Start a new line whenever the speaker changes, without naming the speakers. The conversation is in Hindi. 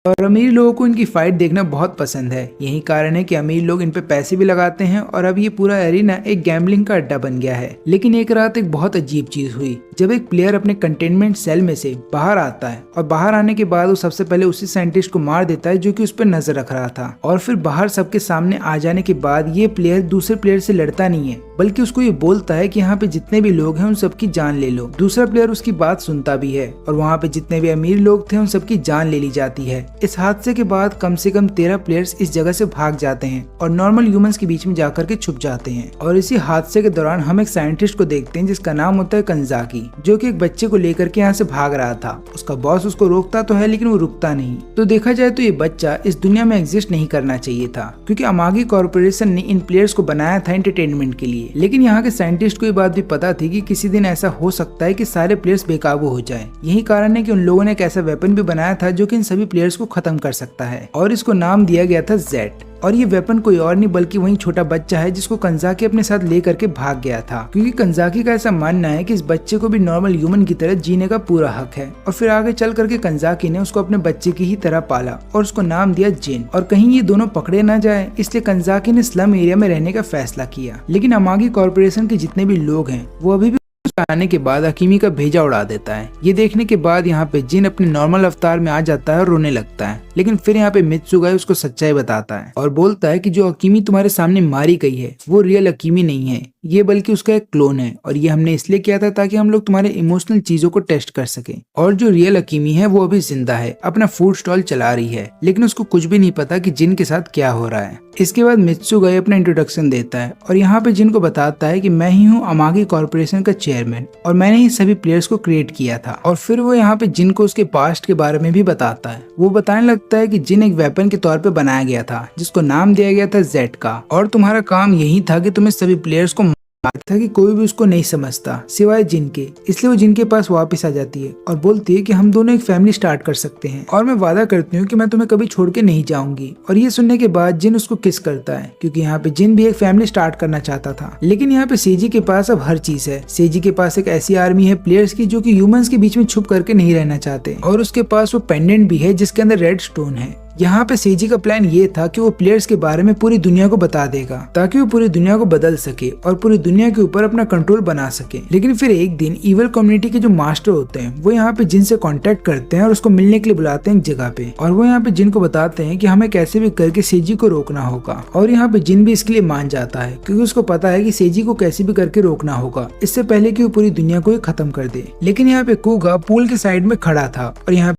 और अमीर लोगों को इनकी फाइट देखना बहुत पसंद है। यही कारण है कि अमीर लोग इन पे पैसे भी लगाते हैं और अब ये पूरा एरिना एक गैम्बलिंग का अड्डा बन गया है। लेकिन एक रात एक बहुत अजीब चीज हुई जब एक प्लेयर अपने कंटेनमेंट सेल में से बाहर आता है और बाहर आने के बाद वो सबसे पहले उसी साइंटिस्ट को मार देता है जो कि उस पर नजर रख रहा था। और फिर बाहर सबके सामने आ जाने के बाद ये प्लेयर दूसरे प्लेयर से लड़ता नहीं है बल्कि उसको ये बोलता है कि यहाँ पे जितने भी लोग हैं उन सबकी जान ले लो। दूसरा प्लेयर उसकी बात सुनता भी है और वहाँ पे जितने भी अमीर लोग थे उन सबकी जान ले ली जाती है। इस हादसे के बाद कम से कम 13 प्लेयर्स इस जगह से भाग जाते हैं और नॉर्मल ह्यूमंस के बीच में जाकर के छुप जाते हैं। और इसी हादसे के दौरान हम एक साइंटिस्ट को देखते हैं जिसका नाम होता है कंजाकी, जो कि एक बच्चे को लेकर के यहाँ से भाग रहा था। उसका बॉस उसको रोकता तो है लेकिन वो रुकता नहीं। तो देखा जाए तो ये बच्चा इस दुनिया में एग्जिस्ट नहीं करना चाहिए था, क्योंकि अमागी कॉर्पोरेशन ने इन प्लेयर्स को बनाया था एंटरटेनमेंट के लिए। लेकिन यहाँ के साइंटिस्ट को ये बात भी पता थी कि किसी दिन ऐसा हो सकता है कि सारे प्लेयर्स बेकाबू हो जाएं। यही कारण है कि उन लोगों ने एक ऐसा वेपन भी बनाया था जो कि इन सभी प्लेयर्स को खत्म कर सकता है और इसको नाम दिया गया था जेट। और ये वेपन कोई और नहीं बल्कि वही छोटा बच्चा है जिसको कंजाकी अपने साथ लेकर के भाग गया था, क्योंकि कंजाकी का ऐसा मानना है कि इस बच्चे को भी नॉर्मल ह्यूमन की तरह जीने का पूरा हक है। और फिर आगे चल करके कंजाकी ने उसको अपने बच्चे की ही तरह पाला और उसको नाम दिया जिन। और कहीं ये दोनों पकड़े ना जाए इसलिए कंजाकी ने स्लम एरिया में रहने का फैसला किया। लेकिन अमागी कॉर्पोरेशन के जितने भी लोग हैं वो अभी भी आने के बाद हकीमी का भेजा उड़ा देता है। ये देखने के बाद यहाँ पे जिन अपने नॉर्मल अवतार में आ जाता है और रोने लगता है। लेकिन फिर यहाँ पे मित्सुगाई उसको सच्चाई बताता है और बोलता है कि जो हकीमी तुम्हारे सामने मारी गई है वो रियल हकीमी नहीं है, ये बल्कि उसका एक क्लोन है। और ये हमने इसलिए किया था ताकि हम लोग तुम्हारे इमोशनल चीजों को टेस्ट कर सके। और जो रियल हकीमी है वो अभी जिंदा है, अपना फूड स्टॉल चला रही है, लेकिन उसको कुछ भी नहीं पता कि जिन के साथ क्या हो रहा है। इसके बाद मित्सुगाई अपना इंट्रोडक्शन देता है और यहाँ पे जिन को बताता है कि मैं ही हूँ अमागी कॉर्पोरेशन का चेयरमैन और मैंने ही सभी प्लेयर्स को क्रिएट किया था। और फिर वो यहाँ पे जिन को उसके पास्ट के बारे में भी बताता है। वो बताने लगता है कि जिन एक वेपन के तौर पे बनाया गया था जिसको नाम दिया गया था जेट का, और तुम्हारा काम यही था कि तुम्हें सभी प्लेयर्स को था कि कोई भी उसको नहीं समझता सिवाय जिन के। इसलिए वो जिन के पास वापस आ जाती है और बोलती है कि हम दोनों एक फैमिली स्टार्ट कर सकते हैं और मैं वादा करती हूँ कि मैं तुम्हें कभी छोड़ के नहीं जाऊंगी। और ये सुनने के बाद जिन उसको किस करता है, क्योंकि यहाँ पे जिन भी एक फैमिली स्टार्ट करना चाहता था। लेकिन यहाँ पे सेजी के पास अब हर चीज है। सेजी के पास एक ऐसी आर्मी है प्लेयर्स की जो कि ह्यूमंस के बीच में छुप करके नहीं रहना चाहते, और उसके पास वो पेंडेंट भी है जिसके अंदर रेड स्टोन है। यहाँ पे सेजी का प्लान ये था कि वो प्लेयर्स के बारे में पूरी दुनिया को बता देगा ताकि वो पूरी दुनिया को बदल सके और पूरी दुनिया के ऊपर अपना कंट्रोल बना सके। लेकिन फिर एक दिन इवल कम्युनिटी के जो मास्टर होते हैं वो यहाँ पे जिन से कांटेक्ट करते हैं और उसको मिलने के लिए बुलाते हैं एक जगह पे। और वो यहाँ पे जिन को बताते हैं कि हमें कैसे भी करके सेजी को रोकना होगा। और यहाँ पे जिन भी इसके लिए मान जाता है क्योंकि उसको पता है कि सेजी को कैसे भी करके रोकना होगा इससे पहले कि वो पूरी दुनिया को ही खत्म कर दे। लेकिन यहाँ पे कुगा पूल के साइड में खड़ा था और यहाँ